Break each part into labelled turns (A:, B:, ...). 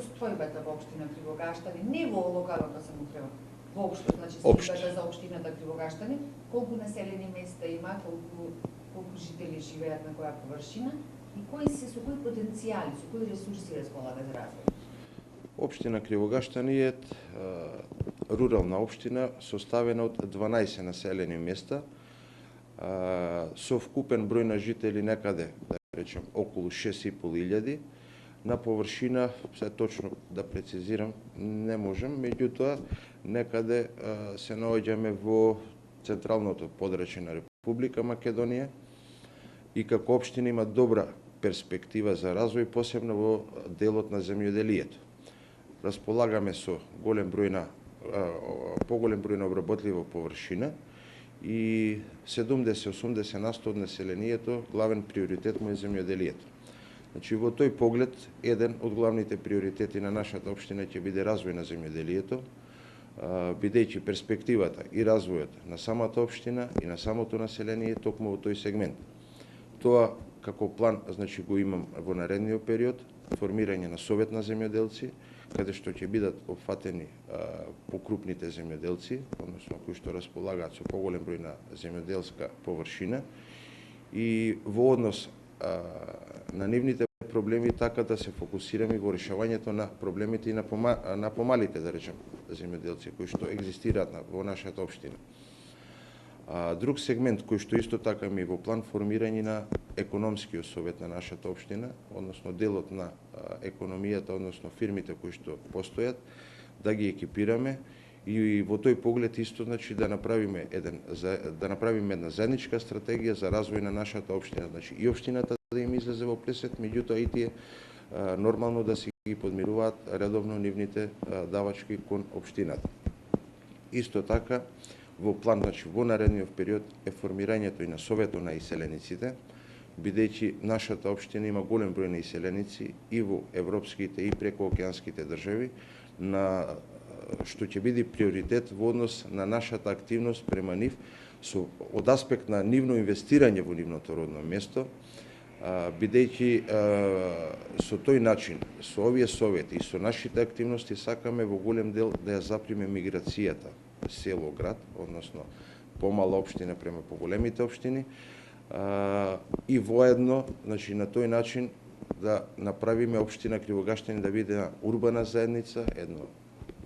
A: состојбата во општина Кривогаштани, не во локалната самоуправа, воопшто, значи состојбата за општината Кривогаштани, колку населени места има, колку жители живеат на која површина и со кои потенцијали, со кои ресурси располага за развој?
B: Општина Кривогаштани е рурална општина составена од 12 населени места со вкупен број на жители некаде, да речем, околу 6.500, на површина, се точно да прецизирам, не можам, меѓутоа некаде се наоѓаме во централното подрачје на Република Македонија и како општина има добра перспектива за развој, посебно во делот на земјоделието. Располагаме со поголем број на обработлива површина и 70-80% од населението главен приоритет му е земјоделието. Значи, во тој поглед, еден од главните приоритети на нашата општина ќе биде развој на земјоделието, бидејќи перспективата и развојот на самата општина и на самото население токму во тој сегмент. Тоа како план, значи, го имам во наредниот период, формирање на совет на земјоделци, каде што ќе бидат опфатени покрупните земјоделци, односно кои што располагаат со поголем број на земјоделска површина и во однос на нивните проблеми така да се фокусираме во решавањето на проблемите и на помалите, да речем, земјоделци кои што екзистираат во нашата општина. Друг сегмент кој што исто така ми во план формирање на економскиот совет на нашата општина, односно делот на економијата, односно фирмите кои што постојат, да ги екипираме и во тој поглед исто, значи, да направиме една заедничка стратегија за развој на нашата општина, значи и општината да им излезе во плесет, меѓутоа и тие нормално да си ги подмируваат редовно нивните давачки кон општината. Исто така во план, значи, во наредниот период е формирањето и на Советот на иселениците, бидејќи нашата општина има голем број на иселеници и во европските и прекоокеанските држави, што ќе биде приоритет во однос на нашата активност према нив, од аспект на нивно инвестирање во нивното родно место, бидејќи со тој начин, со овие совети и со нашите активности сакаме во голем дел да ја заприме миграцијата село-град, односно помала општина према поголемите општини, и воедно, значи, на тој начин да направиме општина Кривогаштани да биде една урбана заедница, едно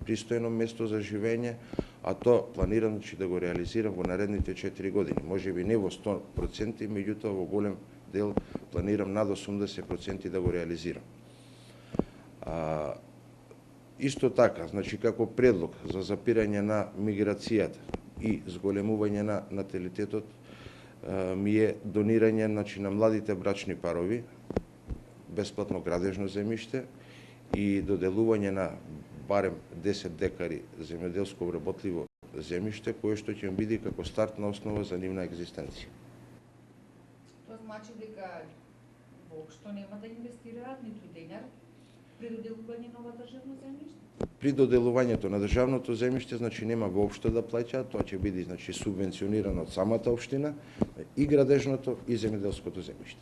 B: пристојно место за живење, а тоа планирам, значи, да го реализирам во наредните 4 години. Можеби не во 100%, меѓутоа во голем дел планирам над 80% да го реализирам. Исто така, значи, како предлог за запирање на миграцијата и зголемување на наталитетот ми е донирање, значи, на младите брачни парови, бесплатно градежно земјиште и доделување на барем 10 декари земјоделско обработливо земјиште, кое што ќе им биде како стартна основа за нивна екзистенција.
A: Тоа значи дека воопшто нема да инвестираат ниту денар при доделување на ова државно земјиште?
B: При доделувањето на државното земјиште, значи, нема воопшто да плаќаат, тоа ќе биде, значи, субвенционирано од самата општина и градежното и земјоделското земјиште.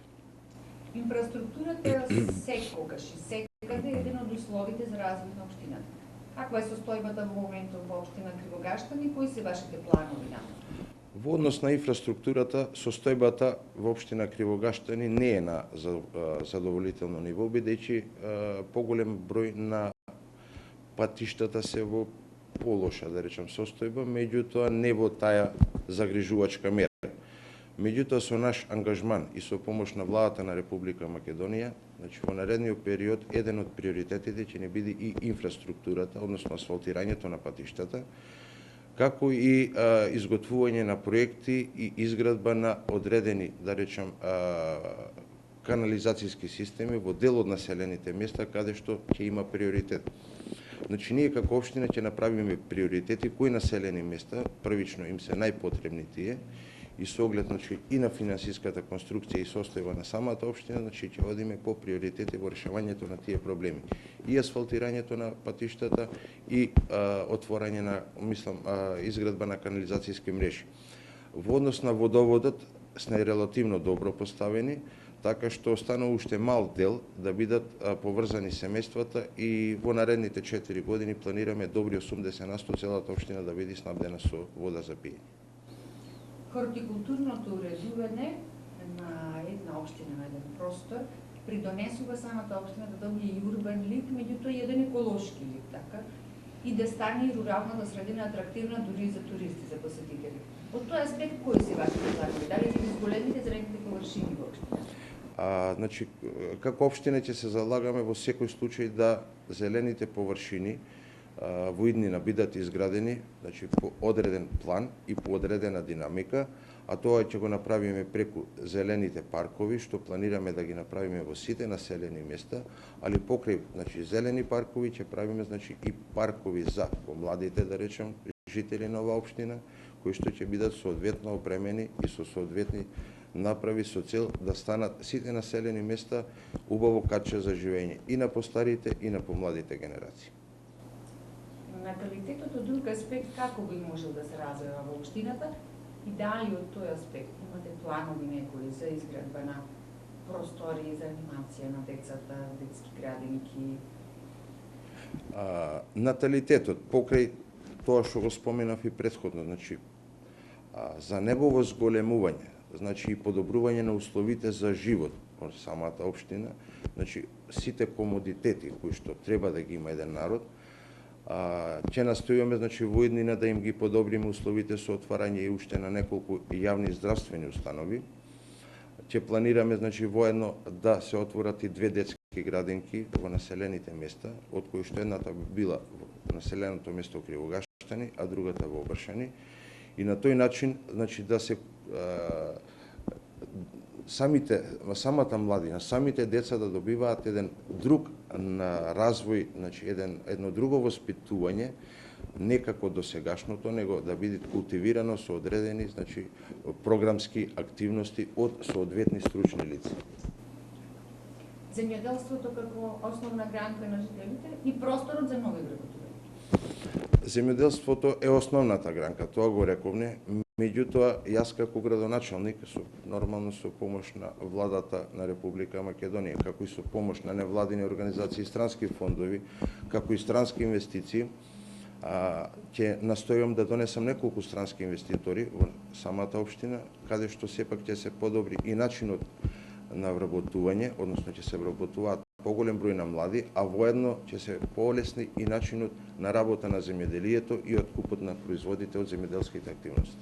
A: Инфраструктурата секогаш и секаде е еден од условите за развој на општината. Каква е состојбата во моментот во општина Кривогаштани и кои се вашите планови натаму?
B: Во однос на инфраструктурата, состојбата во општина Кривогаштани не е на задоволително ниво, бидејќи поголем број на патиштата се во полоша, да речем, состојба, меѓутоа не во таа загрижувачка мера. Меѓутоа, со наш ангажман и со помош на владата на Република Македонија, значи, во наредниот период еден од приоритетите ќе не биде и инфраструктурата, односно асфалтирањето на патиштата, како и изготвување на проекти и изградба на одредени, да речем, канализацијски системи во дел од населените места каде што ќе има приоритет. Значи, ние како општина ќе направиме приоритети кои населени места првично им се најпотребни тие и со оглед, значи, и на финансиската конструкција и состојба на самата општина, значи, ќе одиме по приоритети во решавањето на тие проблеми. И асфалтирањето на патиштата и отворање на, изградба на канализацијски мрежи. Во однос на водоводот сме релативно добро поставени, така што остана уште мал дел да бидат поврзани семејствата и во наредните 4 години планираме добри 80% целата општина да биде снабдена со вода за пиење.
A: Хортикултурното уредување на една општина, на еден простор, придонесува самата општина да добие и урбан лик, меѓутоа и еден еколошки лик, така, и да стане и руралната средина атрактивна дури за туристи, за посетители. Од тој аспект, кои се вашите планови? Дали ќе ги зголемите зелените површини во општина?
B: Значи, како општина ќе се залагаме во секој случај да зелените површини во иднина бидат изградени, значи по одреден план и по одредена динамика, а тоа ќе го направиме преку зелените паркови, што планираме да ги направиме во сите населени места, али покрај, значи, зелени паркови ќе правиме, значи, и паркови за помладите, да речем, жители на оваа општина, кои што ќе бидат соодветно опремени и со соодветни направи со цел да станат сите населени места убаво каче за живење и на постарите и на помладите генерации.
A: Наталитетот од друг аспект како би можел да се развива во општината и дали од тој аспект имате планови некои за изградба на простори за анимација на децата, детски градинки?
B: Наталитетот, покрај тоа што го споменав и претходно, значи, за негово зголемување, значи и подобрување на условите за живот во самата општина, значи сите комодитети кои што треба да ги има еден народ, ќе настојуваме, значи, во иднина да им ги подобриме условите со отварање и уште на неколку јавни здравствени установи. Ќе планираме, значи, воедно да се отворат и 2 детски градинки во населените места, од кои што едната би била во населеното место Кривогаштани, а другата во Обршани. И на тој начин, значи, да се самата младина, самите деца да добиваат еден друг развој, значи едно друго воспитување, не како досегашното, него да биде култивирано со одредени, значи, програмски активности од соодветни стручни лица.
A: Земјоделството како основна гранка на жителите и просторот за нови вработувања.
B: Земјоделството е основната гранка, тоа го рековме. Меѓутоа, јас како градоначалник, нормално со помош на владата на Република Македонија, како и со помош на невладини организации и странски фондови, како и странски инвестиции, ќе настојам да донесам неколку странски инвеститори во самата општина, каде што сепак ќе се подобри и начинот на вработување, односно ќе се вработуваат поголем број на млади, а воедно ќе се поолесни и начинот на работа на земјоделието и откупот на производите од земјоделските активности.